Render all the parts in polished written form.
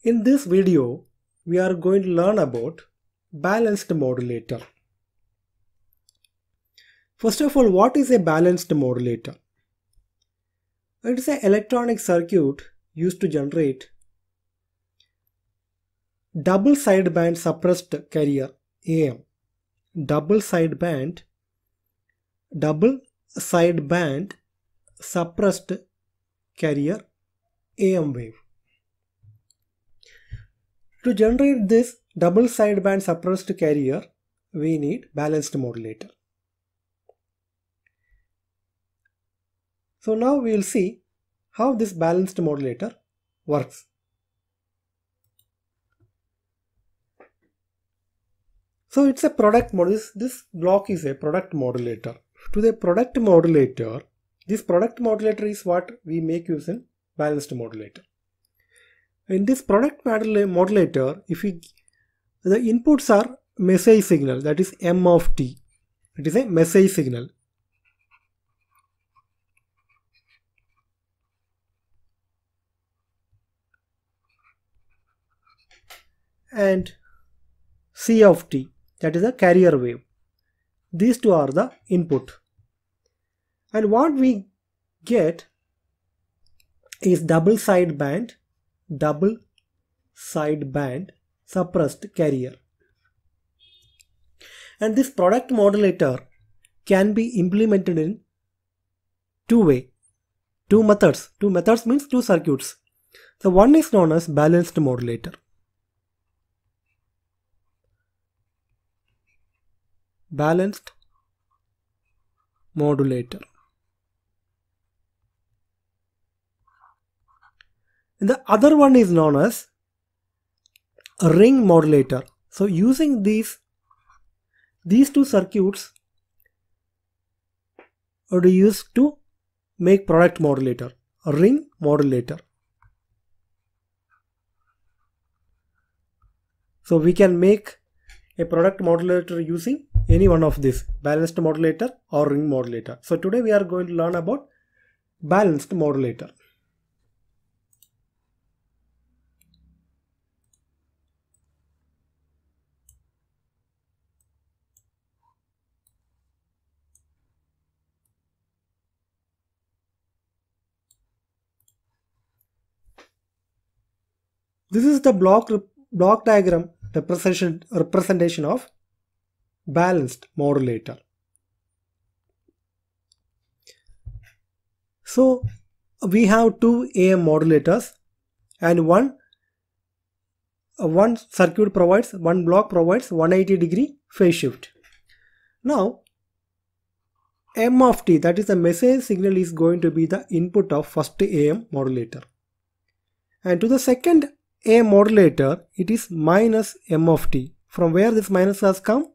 In this video, we are going to learn about balanced modulator. First of all, what is a balanced modulator? It is an electronic circuit used to generate double sideband suppressed carrier AM. Double sideband suppressed carrier AM wave. To generate this double sideband suppressed carrier, we need balanced modulator. So now we will see how this balanced modulator works. So it's a product modulator. This block is a product modulator. To the product modulator, this product modulator is what we make use in balanced modulator. In this product modulator, the inputs are message signal, that is M of t. It is a message signal. And C of t, that is a carrier wave. These two are the input. And what we get is double sideband suppressed carrier. And this product modulator can be implemented in two methods. Two methods means two circuits. So one is known as balanced modulator. Balanced modulator. And the other one is known as a ring modulator. So using these two circuits are used to make product modulator, a ring modulator. So we can make a product modulator using any one of these, balanced modulator or ring modulator. So today we are going to learn about balanced modulator. This is the block diagram representation of balanced modulator. So we have two AM modulators, and one circuit provides, one block provides 180-degree phase shift. Now M of t, that is the message signal, is going to be the input of first AM modulator, and to the second AM modulator it is minus M of t. From where this minus has come?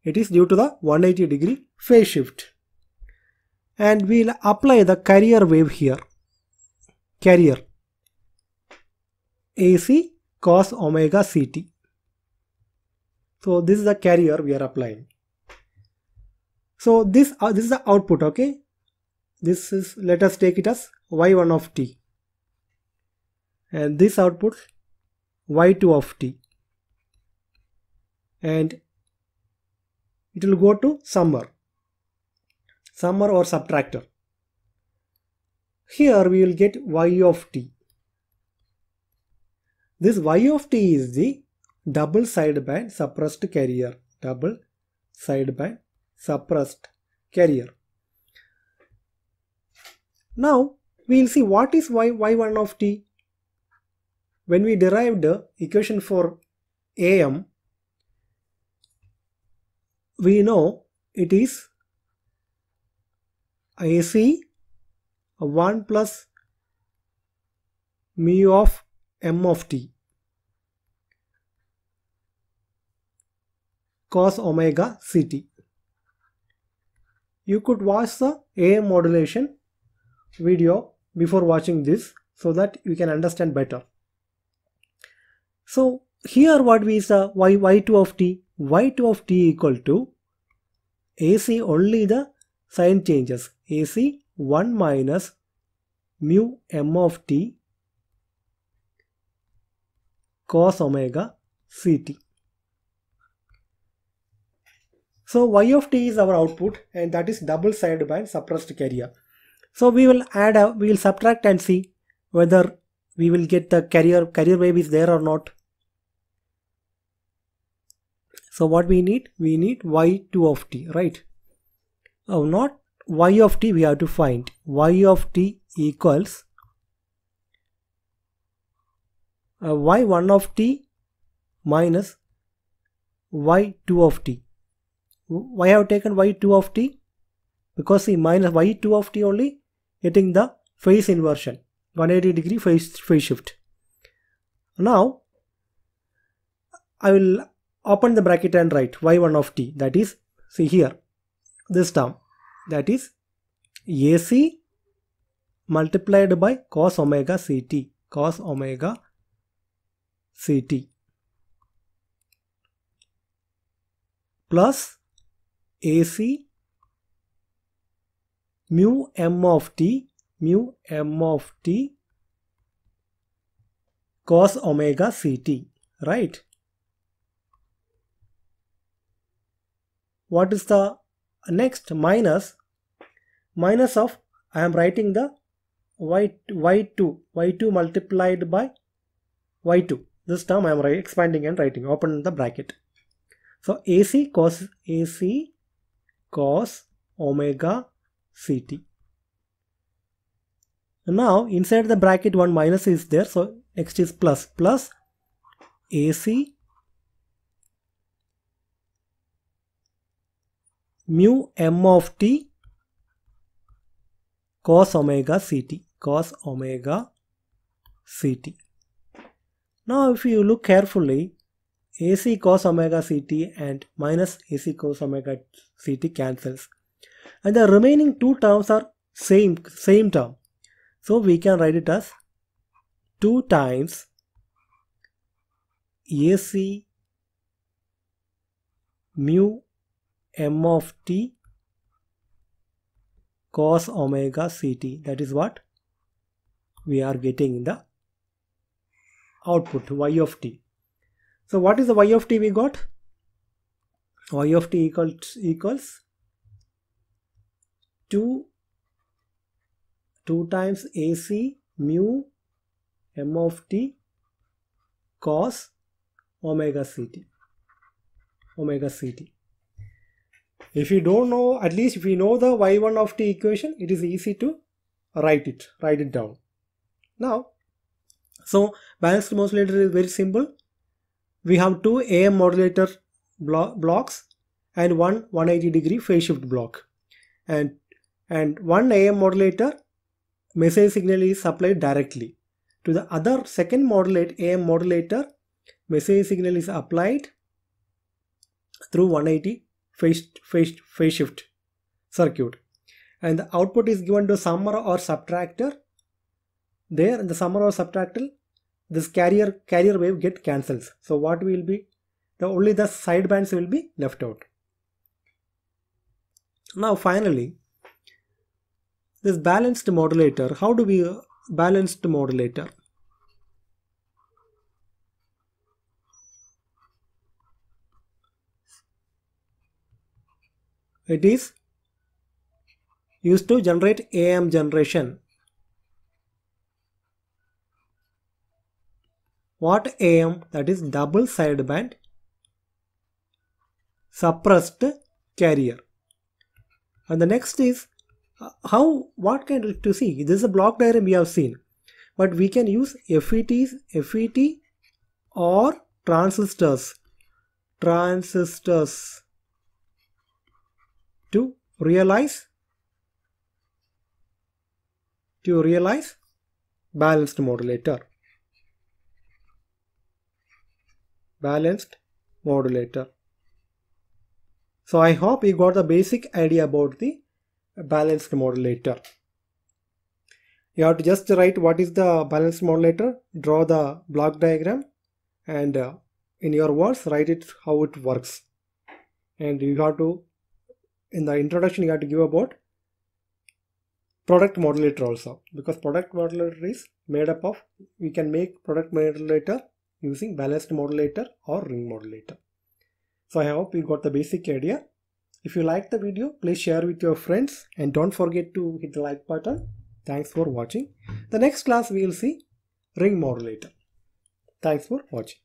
It is due to the 180-degree phase shift. And we will apply the carrier wave here. Carrier AC cos omega ct. So this is the carrier we are applying. So this is the output, okay? This is, let us take it as y1 of t. And this output y2 of t. And it will go to summer or subtractor. Here we will get y of t. This y of t is the double sideband suppressed carrier. Double sideband suppressed carrier. Now we will see what is y1 of t. When we derived the equation for AM, we know it is AC 1 plus mu of M of t cos omega ct. You could watch the AM modulation video before watching this so that you can understand better. So here what we saw, y2 of t. y2 of t equal to AC only the sign changes. AC 1 minus mu M of t cos omega Ct. So y of t is our output, and that is double sideband suppressed carrier. So we will we will subtract and see whether we will get the carrier wave is there or not. So what we need y2 of t, right? Oh, not y of t, we have to find y of t equals y1 of t minus y2 of t. Why I have taken y2 of t? Because see, minus y2 of t only getting the phase inversion, 180 degree phase shift. Now I will open the bracket and write y1 of t, that is, see here, this term, that is AC multiplied by cos omega Ct, cos omega Ct, plus AC mu m of t cos omega Ct, right? What is the next? Minus of, I am writing the y2 multiplied by y2. This term I am expanding and writing, open the bracket. So AC cos omega Ct. Now inside the bracket one minus is there, so next is plus AC mu m of t cos omega Ct, cos omega Ct. Now if you look carefully, AC cos omega Ct and minus AC cos omega Ct cancels, and the remaining two terms are same term. So we can write it as 2 times AC mu m of t cos omega Ct. That is what we are getting in the output, y of t. So what is the y of t we got? Y of t equals 2 times AC mu m of t cos omega Ct. If you don't know, at least if you know the y1 of t equation, it is easy to write it down. Now, so balanced modulator is very simple. We have two AM modulator blocks and one 180 degree phase shift block, and one AM modulator message signal is supplied directly to the other second AM modulator. Message signal is applied through 180 phase shift circuit, and the output is given to summer or subtractor. There in the summer or subtractor, this carrier wave get cancels. So what will be, only the sidebands will be left out. Now finally, this balanced modulator. How do we balanced modulator? It is used to generate AM generation. What AM? That is double sideband suppressed carrier. And the next is what kind of to see? This is a block diagram we have seen, but we can use FET or transistors to realize balanced modulator. So I hope you got the basic idea about the balanced modulator. You have to just write what is the balanced modulator, draw the block diagram, and in your words write it how it works. And you have to, in the introduction, you have to give about product modulator also, because product modulator is made up of, we can make product modulator using balanced modulator or ring modulator. So I hope you got the basic idea. If you liked the video, please share with your friends and don't forget to hit the like button. Thanks for watching. The next class we will see ring modulator. Thanks for watching.